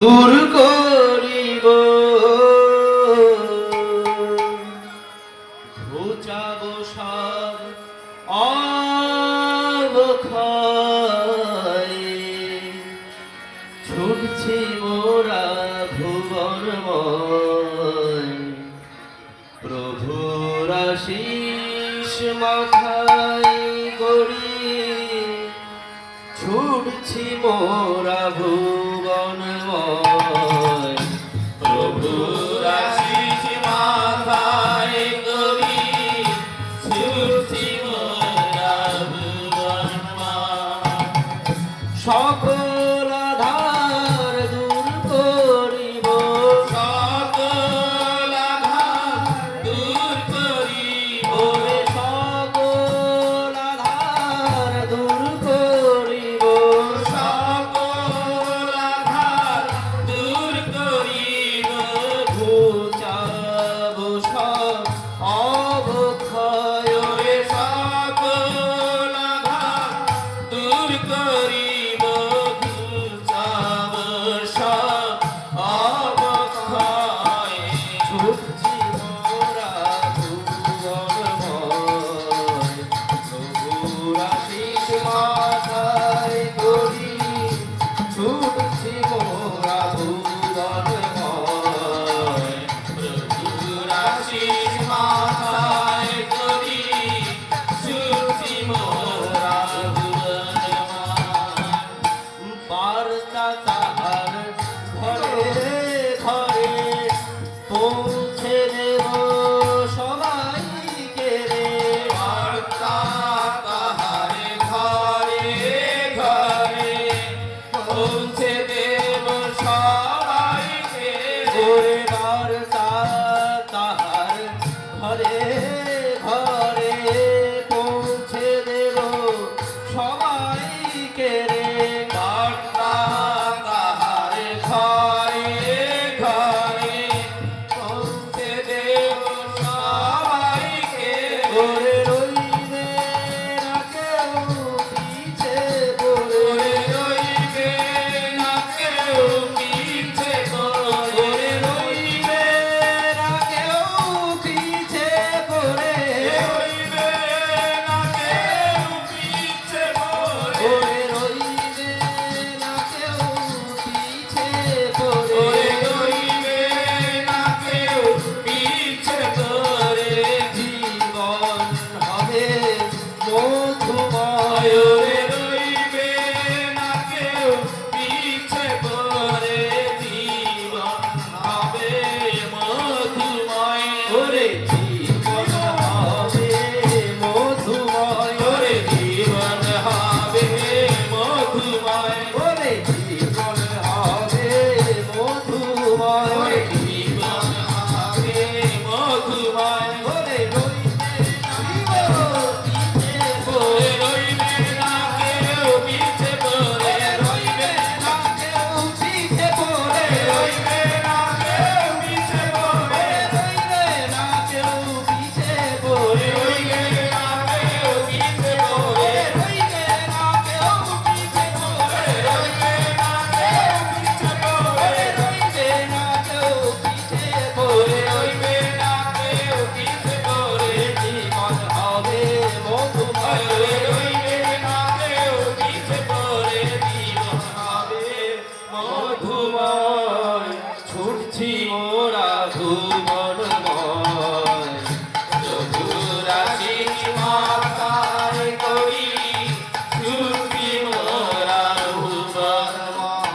দূর করিব ঘুচাব সব অবক্ষয় ছুটছি মোরা ভুবনময় প্রভুর আশীষ মাথায় করি ছুটছি মোরা ভুবনময় প্রভুর আশীষ মাথায় করি ছুটছি মোরা ভুবনময়। সকল আধার দূর করিব সকল আধার দূর করিব ওরে সকল আধার দূর করিব সকল আধার দূর করিব ঘুচাব সব অবক্ষয় ওরে সকল আধার দূর করিব ঘুচাব সব অবক্ষয়। ছুটছি মোরা ভুবনময় প্রভুর আশীষ মাথায় করি ছুটছি মোরা ভুবনময় প্রভুর আশীষ মাথায় করি ছুটছি মোরা ভুবনময়। বার্তা তাহার ঘরে ঘরে পৌঁছে দেব সবাইকে রে বার্তা তাহারে ঘরে ঘরে পৌঁছে দেব সবাইকে। ওরে বার্তা তাহার ঘরে ঘরে পৌঁছে দেব সবাইকে রে বার্তা তাহারে ঘরে ঘরে পৌঁছে দেব সবাইকে। ওরে রইবে না কেউ পিছে পড়ে ওরে রইবে না কেউ পিছে পড়ে। ওরে রইবে না কেউ পিছে পড়ে রইবে না কেউ পিছে পড়ে। ওরে রইবে না কেউ পিছে পড়ে ওরে রইবে না কেউ পিছে পড়ে। জীবন হবে মধুময় ওরে রইবে না কেউ পিছে পড়ে। জীবন হবে মধুময়। ওরে জীবন হবে মধুময় ওরে জীবন হবে মধুময়। ওরে জীবন হবে মধুময় ওরে জীবন হবে মধুময়। ওরে রইবে ওরে রইবে না কেউ পিছে পড়ে। রইবে না কেউ পিছে পড়ে রইবে না কেউ পিছে পড়ে। রইবে না কেউ পিছে পড়ে রইবে না কেউ পিছে পড়ে। রইবে না কেউ পিছে পড়ে রইবে না কেউ পিছে পড়ে। রইবে না কেউ পিছে ওরে পড়ে রইবে না কেউ পিছে পড়ে। জীবন হবে মধুময় ওরে রইবে না কেউ পিছে পড়ে। জীবন হবে মধুময়। ছুটছি মোরা ভুবনময় প্রভুর আশীষ মাথায় করি ছুটছি মোরা ভুবনময়।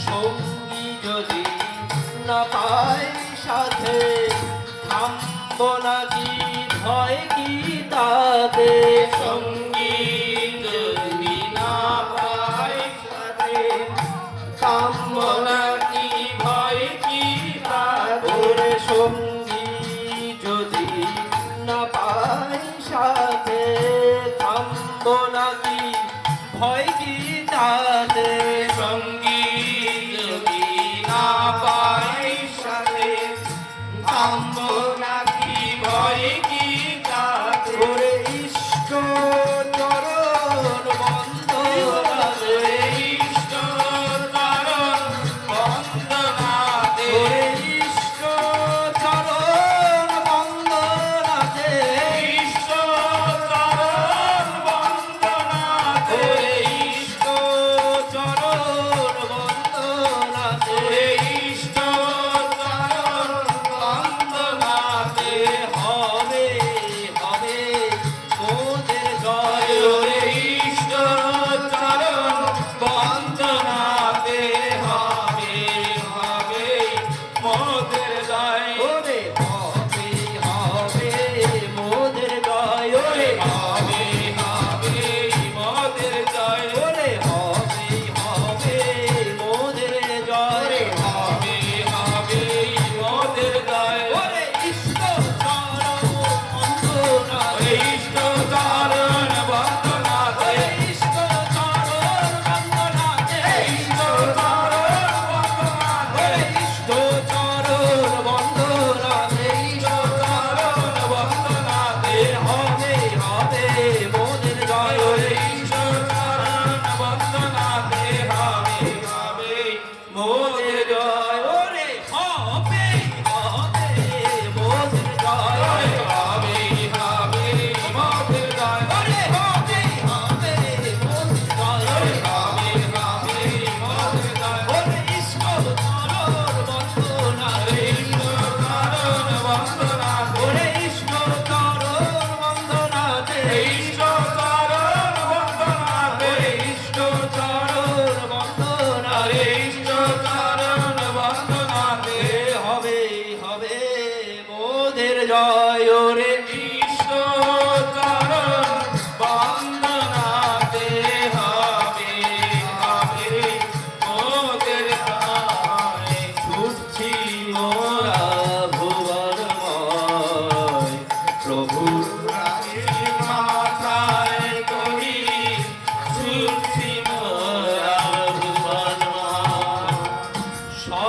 সঙ্গী যদি না পাই সাথে থামব নাকি ভয় কি তাতে সঙ্গী যদি না পাই সাথে কামনা কি ভয় কি তাতে। ওরে সঙ্গী যদি না পাই সাথে থামব নাকি ভয় কি তাতে সঙ্গী যদি না পাই সাথে কামনা কি ভয় কি তাতে। ওরে ইষ্ট চরণ বন্ধ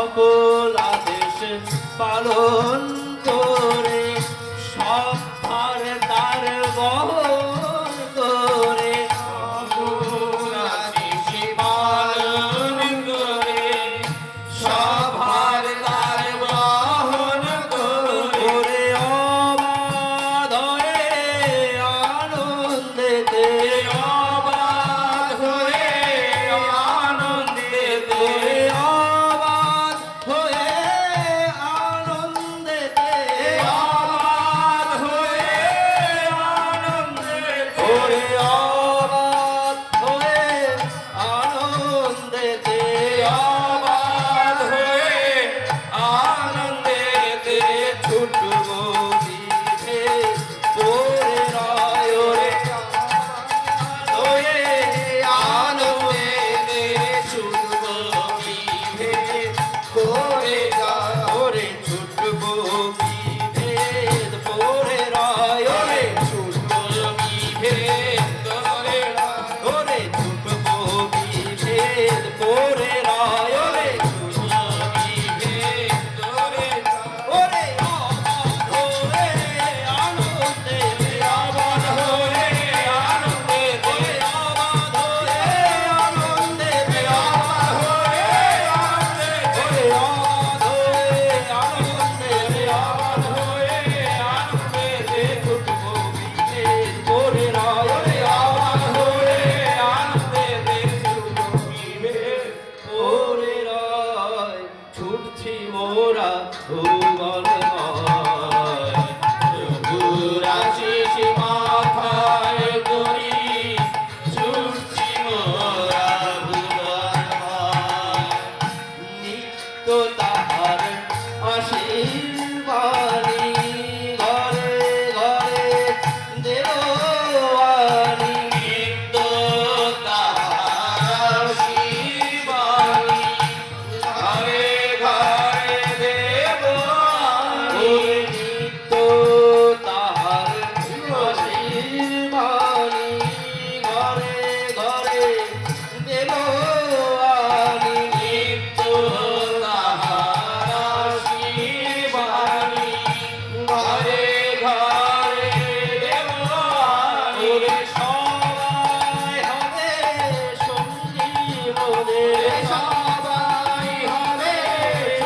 সকল আদেশ পালন করে সব ভার তার বহন করে সকল আদেশ পালন করে সব ভার তার বহন করে ওরে অবাধ হয়ে আনন্দেতে অবাধ হয়ে আনন্দেতে ওরে অবাধ হয়ে আনন্দেতে অবাধ হয়ে আনন্দেতে ওরে অবাধ হয়ে আনন্দেতে অবাধ হয়ে আনন্দেতে ছুটবো বিধে পরে রায় ওরে হয়ে আনন্দেতে ছুটব বিধে করে যায় ওরে ছুটবো বিভেদ পরে রায় ওরে ছুটব বিধে করে যায় ওরে ছুটবো বিভেদ পরে রায় ওরে ওরে অবাধ হয়ে আনন্দে অবাধ হয়ে আনন্দে ওরে অবাধ হয়ে আনন্দে অবাধ হয়ে আনন্দে ওরে অবাধ হয়ে আনন্দে অবাধ হয়ে আনন্দে ছুটবো বিভেদ পরে রায় ওরে অবাধ হয়ে আনন্দে পরে রায় ছুটছি মোরা ভুবনময় আশিস মাথায় করি ছুটছি মোরা ভুবনময় নিত্য তাহার আশীর্বাণী ঘরে ঘরে দেওয়ানি নিত্য তাহার শিবানী ঘরে ঘরে দেবানী ওরে নিত্য তাহার আশীর্বাণী ঘরে ঘরে দেওয়ানি নিত্য তাহার শিবানী ঘরে ঘরে দেবানী ওরে সবাই হবে সঙ্গী মোদের সবাই হবে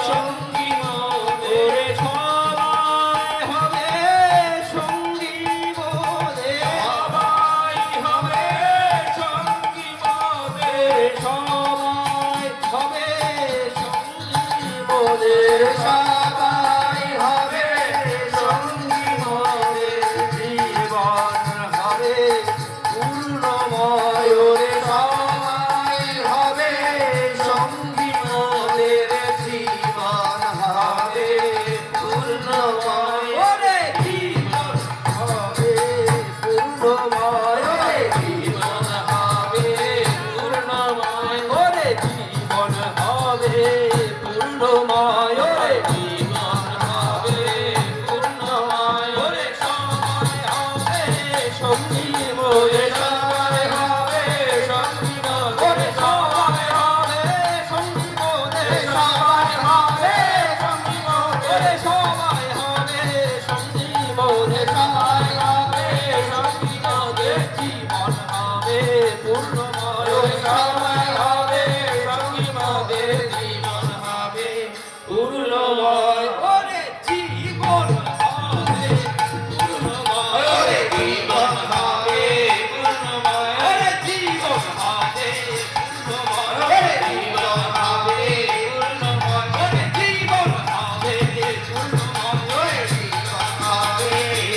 সঙ্গী মোদের ওরে সবাই হবে সঙ্গী মোদের সবাই হবে সঙ্গী মোদের সবাই হবে সঙ্গী মোদের সবাই হবে সঙ্গী মোদের জীবন হবে পূর্ণময় ওরে সবাই হবে সঙ্গী মোদের জীবন হবে পূর্ণময় ওরে জীবন হবে পূর্ণময় ওরে জীবন হবে পূর্ণময় ওরে জীবন হবে পূর্ণময় ওরে জীবন হবে পূর্ণময় ওরে সবাই হবে সঙ্গী মোদের সবাই হবে সঙ্গী ওরে মোদের সবাই হবে সঙ্গী মোদের সবাই হবে সঙ্গী মোদের ওরে সবাই হবে সঙ্গী মোদের সবাই হবে সঙ্গী মোদের জীবন হবে পূর্ণময় ওই ওরে সবাই হবে সঙ্গী মোদের জীবন হবে পূর্ণময় ওরে জীবন হবে পূর্ণময় ওরে জীবন হবে পূর্ণময় ওরে জীবন হবে পূর্ণময় ওরে জীবন হবে পূর্ণময় ওরে জীবন হবে পূর্ণময় ওরে জীবন হবে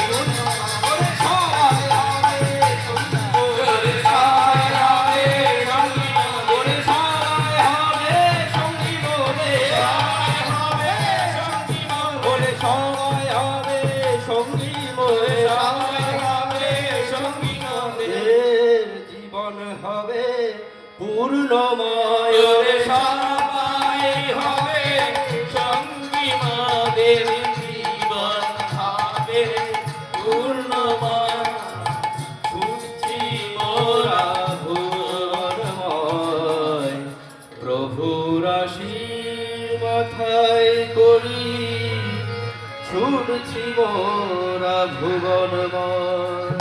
পূর্ণময় ওরে সবাই হবে সঙ্গী ওরে সবাই হবে সঙ্গী ওরে মোদের সবাই হবে সঙ্গী মোদের সবাই হবে সঙ্গী মোদের ওরে সবাই হবে সঙ্গী মোদের সবাই হবে সঙ্গী মোদের এর জীবন হবে পূর্ণময় ওরে সবাই হবে সঙ্গী মোদের জীবন হবে পূর্ণময় ছুটছি মোরা ভুবনময় প্রভুর আশীর্বাদ কোথায় করি ছুটছি মোরা ভুবনময়